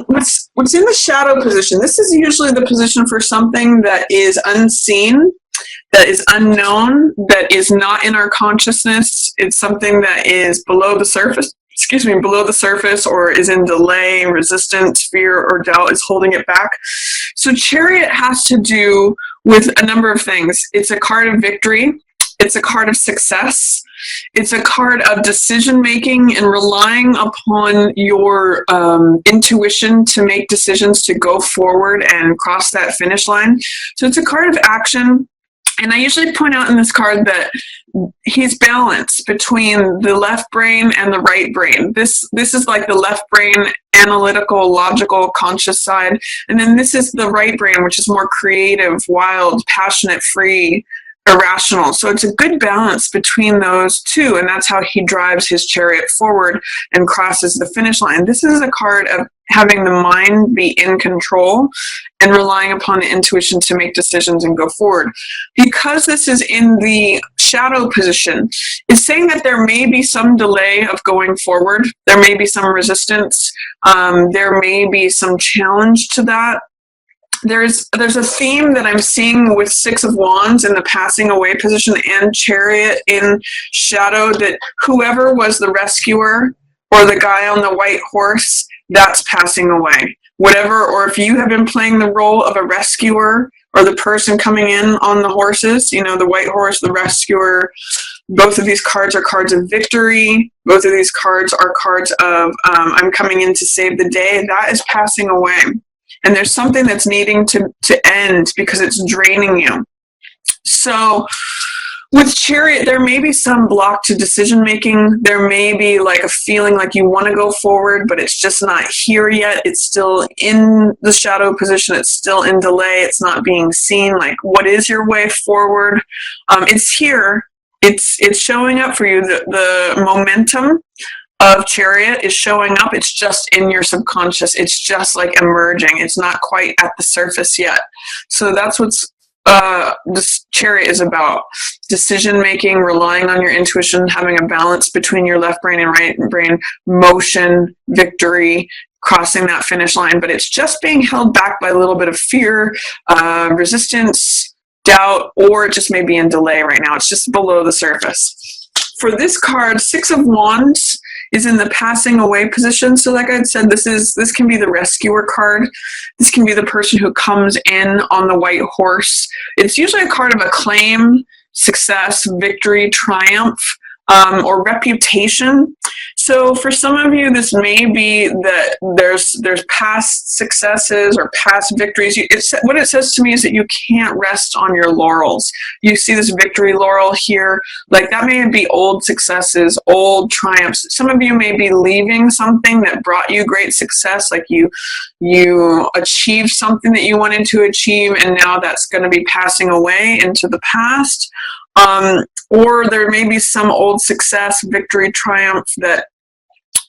What's in the shadow position? This is usually the position for something that is unseen, that is unknown, that is not in our consciousness. It's something that is below the surface. Excuse me, below the surface, or is in delay, resistance, fear, or doubt is holding it back. So Chariot has to do with a number of things. It's a card of victory. It's a card of success. It's a card of decision making and relying upon your intuition to make decisions to go forward and cross that finish line. So it's a card of action. And I usually point out in this card that he's balanced between the left brain and the right brain. This is like the left brain, analytical, logical, conscious side. And then this is the right brain, which is more creative, wild, passionate, free, irrational. So it's a good balance between those two, and that's how he drives his chariot forward and crosses the finish line. This is a card of having the mind be in control and relying upon the intuition to make decisions and go forward. Because this is in the shadow position, it's saying that there may be some delay of going forward. There may be some resistance. There may be some challenge to that. There's a theme that I'm seeing with Six of Wands in the passing away position and Chariot in shadow, that whoever was the rescuer or the guy on the white horse, that's passing away. Whatever, or if you have been playing the role of a rescuer or the person coming in on the horses, you know, the white horse, the rescuer, both of these cards are cards of victory. Both of these cards are cards of I'm coming in to save the day. That is passing away. And there's something that's needing to end because it's draining you. So with Chariot, there may be some block to decision making. There may be like a feeling like you want to go forward, but it's just not here yet. It's still in the shadow position. It's still in delay. It's not being seen. Like, what is your way forward? It's here. It's showing up for you. The momentum of Chariot is showing up. It's just in your subconscious. It's just like emerging. It's not quite at the surface yet. So that's what's this Chariot is about. Decision making, relying on your intuition, having a balance between your left brain and right brain, motion, victory, crossing that finish line. But it's just being held back by a little bit of fear, resistance, doubt, or it just may be in delay right now. It's just below the surface. For this card, Six of Wands is in the passing away position. So like I said, this can be the rescuer card. This can be the person who comes in on the white horse. It's usually a card of acclaim, success, victory, triumph, or reputation. So for some of you, this may be that there's past successes or past victories. What it says to me is that you can't rest on your laurels. You see this victory laurel here, like that may be old successes, old triumphs. Some of you may be leaving something that brought you great success, like you achieved something that you wanted to achieve, and now that's going to be passing away into the past. Or there may be some old success, victory, triumph that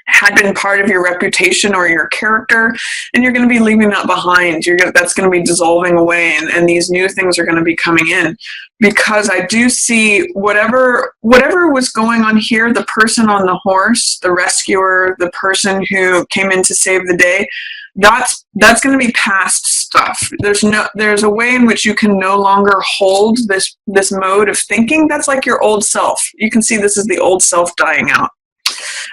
had been part of your reputation or your character, and you're going to be leaving that behind. That's going to be dissolving away, and these new things are going to be coming in. Because I do see whatever was going on here, the person on the horse, the rescuer, the person who came in to save the day, that's going to be past stuff. There's a way in which you can no longer hold this mode of thinking. That's like your old self. You can see this is the old self dying out.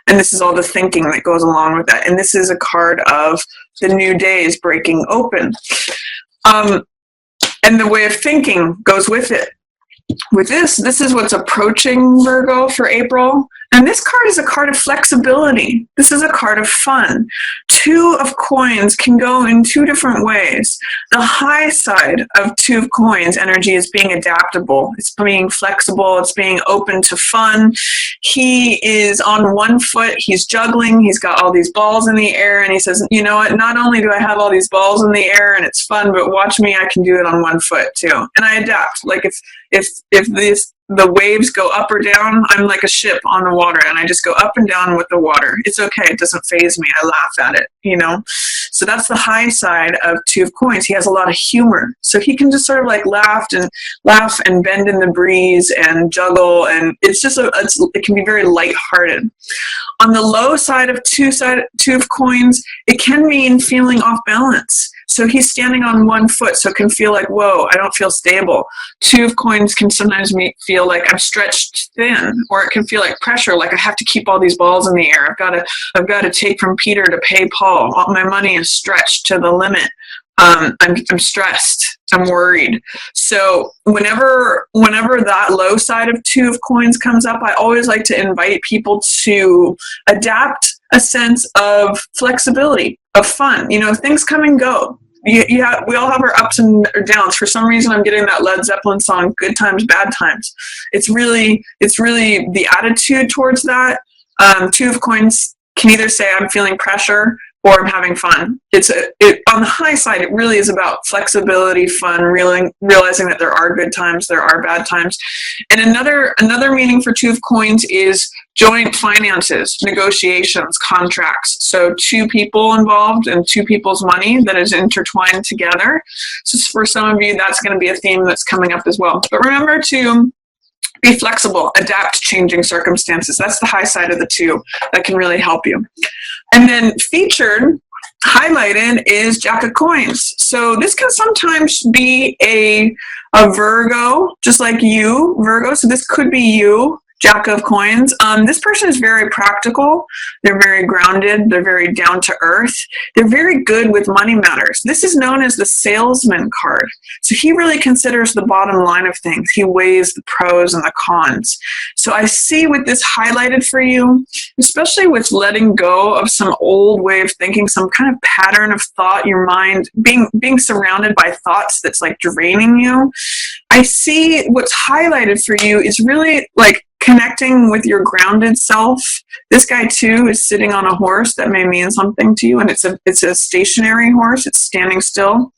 And this is all the thinking that goes along with that. And this is a card of the new days breaking open. And the way of thinking goes with it. With this is what's approaching Virgo for April. And this card is a card of flexibility. This is a card of fun. Two of coins can go in two different ways. The high side of Two of Coins energy is being adaptable. It's being flexible. It's being open to fun. He is on one foot. He's juggling. He's got all these balls in the air. And he says, you know what? Not only do I have all these balls in the air and it's fun, but watch me. I can do it on one foot too. And I adapt. Like if the waves go up or down, I'm like a ship on the water, and I just go up and down with the water. It's okay. It doesn't faze me. I laugh at it, you know? So that's the high side of Two of Coins. He has a lot of humor. So he can just sort of like laugh and bend in the breeze and juggle. And it's just, it can be very lighthearted. On the low side of Two of Coins, it can mean feeling off balance. So he's standing on one foot, so it can feel like, whoa, I don't feel stable. Two of Coins can sometimes feel like I'm stretched thin, or it can feel like pressure, like I have to keep all these balls in the air. I've got to take from Peter to pay Paul. All my money is stretched to the limit. I'm stressed. I'm worried. So whenever that low side of Two of Coins comes up, I always like to invite people to adapt a sense of flexibility, of fun. Things come and go. We all have our ups and downs. For some reason, I'm getting that Led Zeppelin song, "Good Times, Bad Times." It's really the attitude towards that. Two of Coins can either say I'm feeling pressure or I'm having fun. On the high side, it really is about flexibility, fun, realizing that there are good times, there are bad times. And another meaning for Two of Coins is joint finances, negotiations, contracts. So two people involved and two people's money that is intertwined together. So for some of you, that's going to be a theme that's coming up as well. But remember to be flexible, adapt to changing circumstances. That's the high side of the two that can really help you. And then featured, highlighted, is Jack of Coins. So this can sometimes be a Virgo, just like you, Virgo. So this could be you, Jack of Coins. This person is very practical. They're very grounded. They're very down to earth. They're very good with money matters. This is known as the salesman card. So he really considers the bottom line of things. He weighs the pros and the cons. So I see with this highlighted for you, especially with letting go of some old way of thinking, some kind of pattern of thought, your mind being surrounded by thoughts that's like draining you. I see what's highlighted for you is really like connecting with your grounded self. This guy too is sitting on a horse that may mean something to you, and it's a stationary horse. It's standing still.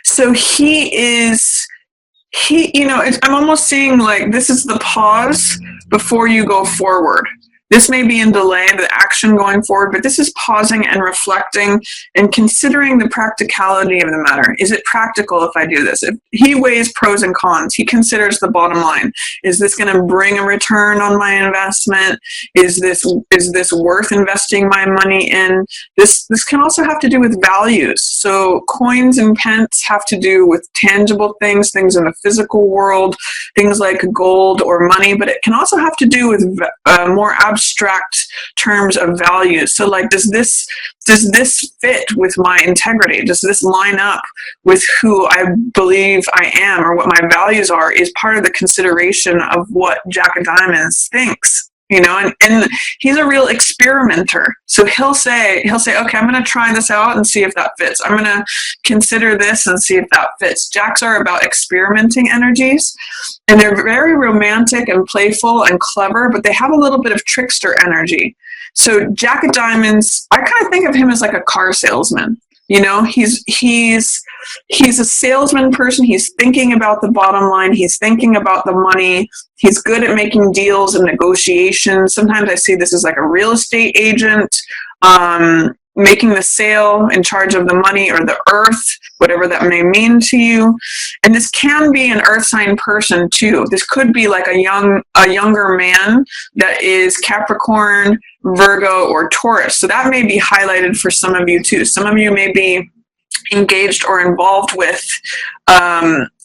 So I'm almost seeing like this is the pause before you go forward. This may be in delay, the action going forward, but this is pausing and reflecting and considering the practicality of the matter. Is it practical if I do this? If he weighs pros and cons, he considers the bottom line. Is this going to bring a return on my investment? Is this worth investing my money in? This can also have to do with values. So coins and pence have to do with tangible things in the physical world, things like gold or money, but it can also have to do with more abstract terms of values. So like, does this fit with my integrity? Does this line up with who I believe I am or what my values are? Is part of the consideration of what Jack of Diamonds thinks. And he's a real experimenter. So he'll say, okay, I'm going to try this out and see if that fits. I'm going to consider this and see if that fits. Jacks are about experimenting energies, and they're very romantic and playful and clever, but they have a little bit of trickster energy. So Jack of Diamonds, I kind of think of him as like a car salesman. He's a salesman person. He's thinking about the bottom line. He's thinking about the money. He's good at making deals and negotiations. Sometimes I see this as like a real estate agent, making the sale, in charge of the money or the earth, whatever that may mean to you. And this can be an earth sign person too. This could be like a younger man that is Capricorn, Virgo, or Taurus. So that may be highlighted for some of you too. Some of you may be engaged or involved with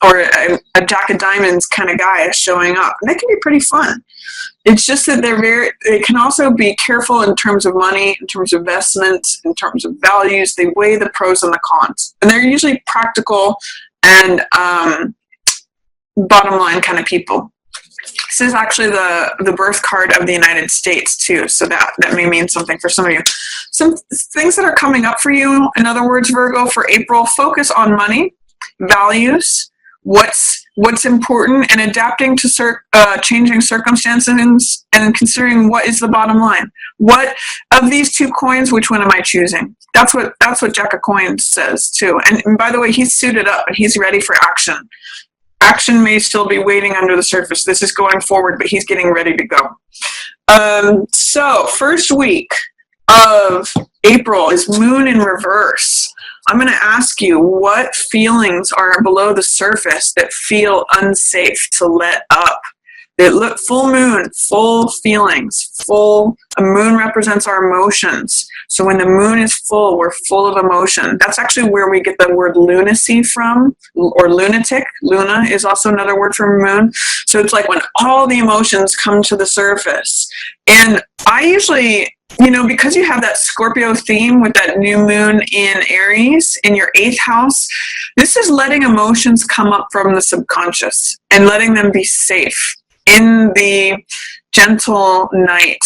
or a Jack of Diamonds kind of guy is showing up. And they can be pretty fun. It's just that they can also be careful in terms of money, in terms of investments, in terms of values. They weigh the pros and the cons. And they're usually practical and bottom line kind of people. This is actually the birth card of the United States too, so that may mean something for some of you. Some things that are coming up for you, in other words, Virgo, for April, focus on money, values, what's important, and adapting to changing circumstances and considering what is the bottom line. What of these two coins, which one am I choosing? That's what Jack of Coins says too. And by the way, he's suited up and he's ready for action. Action may still be waiting under the surface. This is going forward, but he's getting ready to go. So first week, of April is Moon in reverse. I'm going to ask you, what feelings are below the surface that feel unsafe to let up? They look full moon, full feelings, full. A moon represents our emotions. So when the moon is full, we're full of emotion. That's actually where we get the word lunacy from, or lunatic. Luna is also another word for moon. So it's like when all the emotions come to the surface. And I usually, because you have that Scorpio theme with that new moon in Aries in your 8th house, this is letting emotions come up from the subconscious and letting them be safe in the gentle night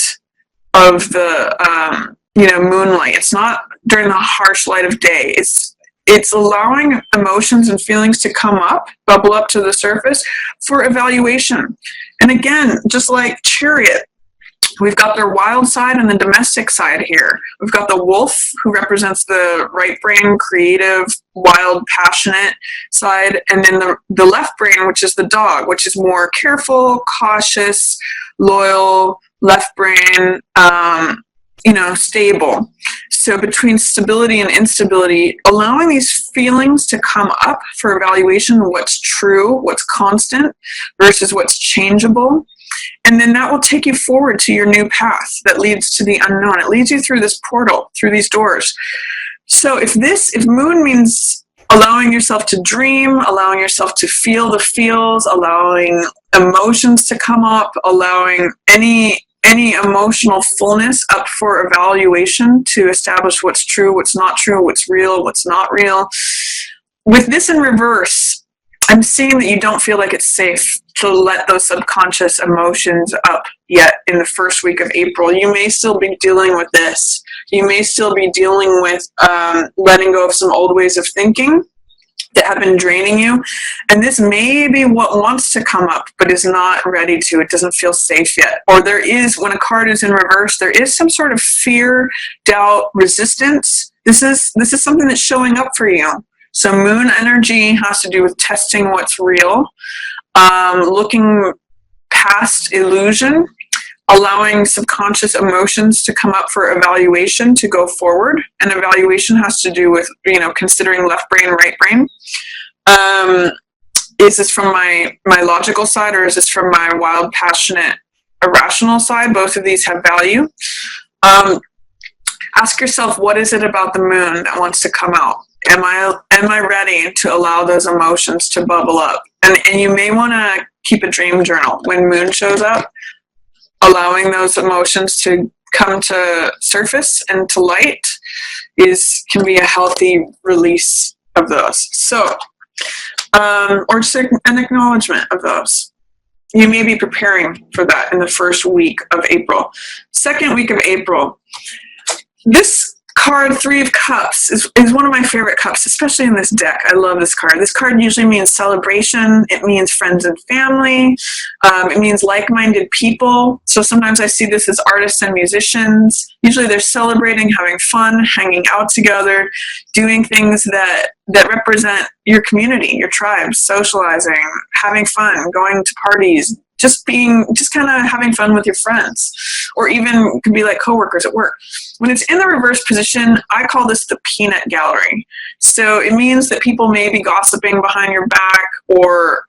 of the moonlight. It's not during the harsh light of day. It's allowing emotions and feelings to come up, bubble up to the surface for evaluation. And again, just like Chariot, we've got their wild side and the domestic side here. We've got the wolf, who represents the right brain, creative, wild, passionate side, and then the left brain, which is the dog, which is more careful, cautious, loyal, left brain, stable. So between stability and instability, allowing these feelings to come up for evaluation, what's true, what's constant versus what's changeable. And then that will take you forward to your new path that leads to the unknown. It leads you through this portal, through these doors. So if Moon means allowing yourself to dream, allowing yourself to feel the feels, allowing emotions to come up, allowing any emotional fullness up for evaluation to establish what's true, what's not true, what's real, what's not real. With this in reverse, I'm seeing that you don't feel like it's safe to let those subconscious emotions up yet in the first week of April. You may still be dealing with this. You may still be dealing with letting go of some old ways of thinking that have been draining you. And this may be what wants to come up, but is not ready to. It doesn't feel safe yet. Or there is, when a card is in reverse, there is some sort of fear, doubt, resistance. This is something that's showing up for you. So moon energy has to do with testing what's real, looking past illusion, allowing subconscious emotions to come up for evaluation to go forward. And evaluation has to do with, considering left brain, right brain. Is this from my logical side, or is this from my wild, passionate, irrational side? Both of these have value. Ask yourself, what is it about the moon that wants to come out? Am I ready to allow those emotions to bubble up? And you may want to keep a dream journal when moon shows up. Allowing those emotions to come to surface and to light can be a healthy release of those. So, or just an acknowledgement of those. You may be preparing for that in the first week of April. Second week of April, this card, 3 of Cups, is one of my favorite cups, especially in this deck. I love this card. This card usually means celebration. It means friends and family. It means like-minded people. So sometimes I see this as artists and musicians. Usually they're celebrating, having fun, hanging out together, doing things that represent your community, your tribe, socializing, having fun, going to parties, just kind of having fun with your friends, or even could be like coworkers at work. When it's in the reverse position, I call this the peanut gallery. So it means that people may be gossiping behind your back, or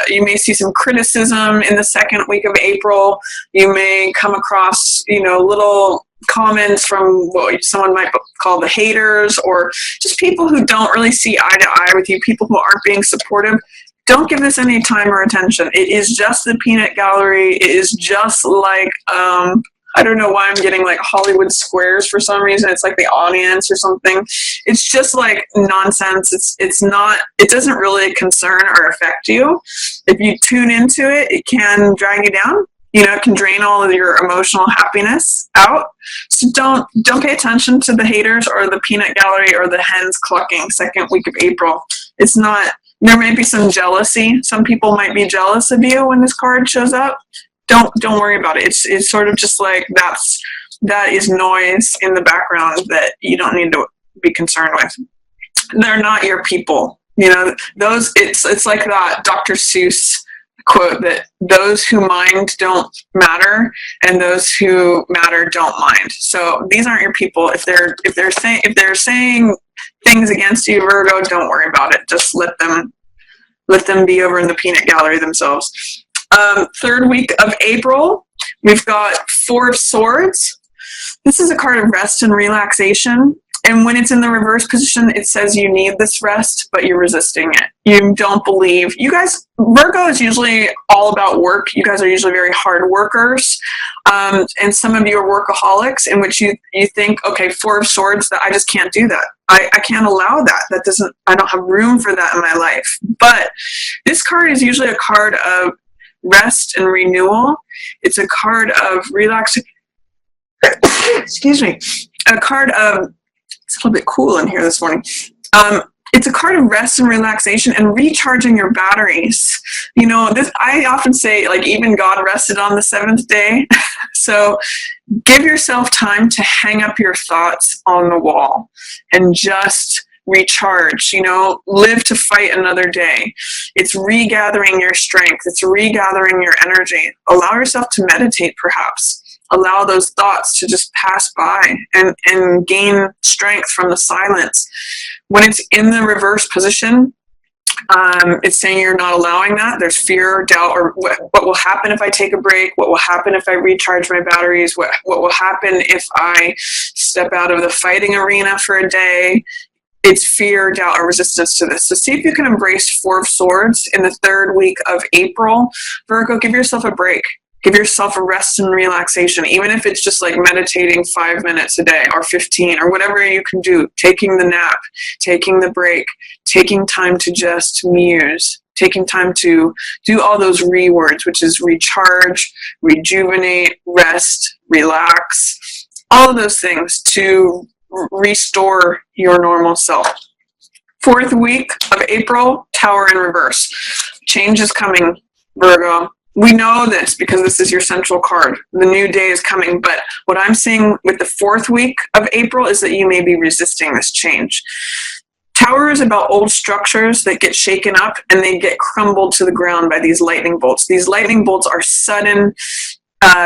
you may see some criticism in the second week of April. You may come across, little comments from what someone might call the haters, or just people who don't really see eye to eye with you, people who aren't being supportive. Don't give this any time or attention. It is just the peanut gallery. It is just like, I don't know why I'm getting like Hollywood squares for some reason. It's like the audience or something. It's just like nonsense. It doesn't really concern or affect you. If you tune into it, it can drag you down. It can drain all of your emotional happiness out. So don't pay attention to the haters or the peanut gallery or the hens clucking second week of April. It's not. There may be some jealousy. Some people might be jealous of you when this card shows up. Don't worry about it. It's sort of just like that is noise in the background that you don't need to be concerned with. They're not your people. Those it's like that Dr. Seuss quote that those who mind don't matter, and those who matter don't mind. So these aren't your people. If they're saying things against you, Virgo, don't worry about it. Just let them be over in the peanut gallery themselves. Third week of April, we've got Four of Swords. This is a card of rest and relaxation. And when it's in the reverse position, it says you need this rest, but you're resisting it. You don't believe. You guys, Virgo is usually all about work. You guys are usually very hard workers. And some of you are workaholics, in which you think, okay, Four of Swords, that I just can't do that. I can't allow that. I don't have room for that in my life. But this card is usually a card of rest and renewal. It's a card of relaxation. Excuse me. A card of, it's a little bit cool in here this morning. It's a card of rest and relaxation and recharging your batteries. You know, this, I often say, like, even God rested on the seventh day. So give yourself time to hang up your thoughts on the wall and just recharge, you know, live to fight another day. It's regathering your strength. It's regathering your energy. Allow yourself to meditate, perhaps. Allow those thoughts to just pass by and gain strength from the silence. When it's in the reverse position, it's saying you're not allowing that. There's fear, doubt, or what will happen if I take a break? What will happen if I recharge my batteries? What will happen if I step out of the fighting arena for a day? It's fear, doubt, or resistance to this. So see if you can embrace Four of Swords in the third week of April. Virgo, give yourself a break. Give yourself a rest and relaxation, even if it's just like meditating 5 minutes a day or 15 or whatever you can do, taking the nap, taking the break, taking time to just muse, taking time to do all those words, which is recharge, rejuvenate, rest, relax, all of those things to restore your normal self. Fourth week of April, Tower in reverse. Change is coming, Virgo. We know this because this is your central card. The new day is coming, but what I'm seeing with the fourth week of April is that you may be resisting this change. Tower is about old structures that get shaken up and they get crumbled to the ground by these lightning bolts. These lightning bolts are sudden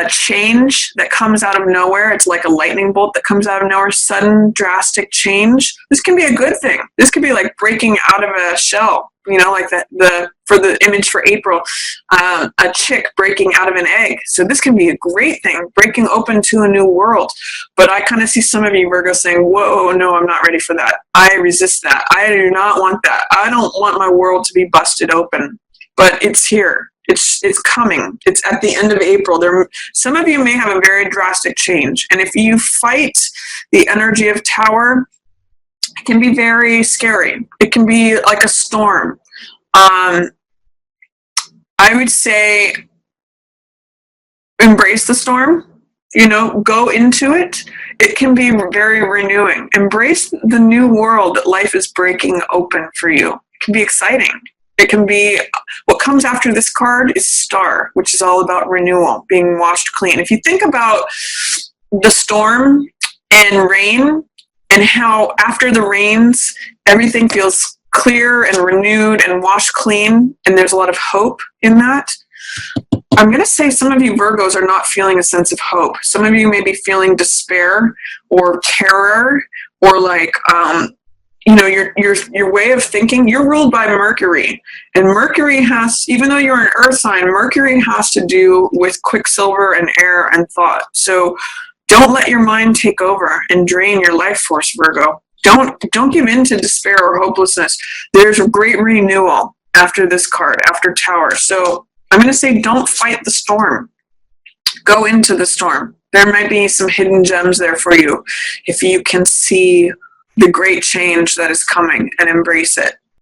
change that comes out of nowhere. It's like a lightning bolt that comes out of nowhere, sudden, drastic change. This can be a good thing. This could be like breaking out of a shell, you know, like for the image for April, a chick breaking out of an egg. So this can be a great thing, breaking open to a new world. But I kind of see some of you, Virgo, saying, whoa, no, I'm not ready for that. I resist that. I do not want that. I don't want my world to be busted open. But it's here. It's coming. It's at the end of April. Some of you may have a very drastic change. And if you fight the energy of Tower, it can be very scary. It can be like a storm. I would say embrace the storm. You know, go into it. It can be very renewing. Embrace the new world that life is breaking open for you. It can be exciting. It can be, what comes after this card is Star, which is all about renewal, being washed clean. If you think about the storm and rain and how after the rains, everything feels clear and renewed and washed clean, and there's a lot of hope in that. I'm going to say some of you Virgos are not feeling a sense of hope. Some of you may be feeling despair or terror or like, you know, your way of thinking. You're ruled by Mercury, and Mercury has, even though you're an earth sign, Mercury has to do with quicksilver and air and thought. So don't let your mind take over and drain your life force, Virgo. Don't give in to despair or hopelessness. There's a great renewal after this card, after Tower. So I'm going to say don't fight the storm. Go into the storm. There might be some hidden gems there for you if you can see the great change that is coming and embrace it.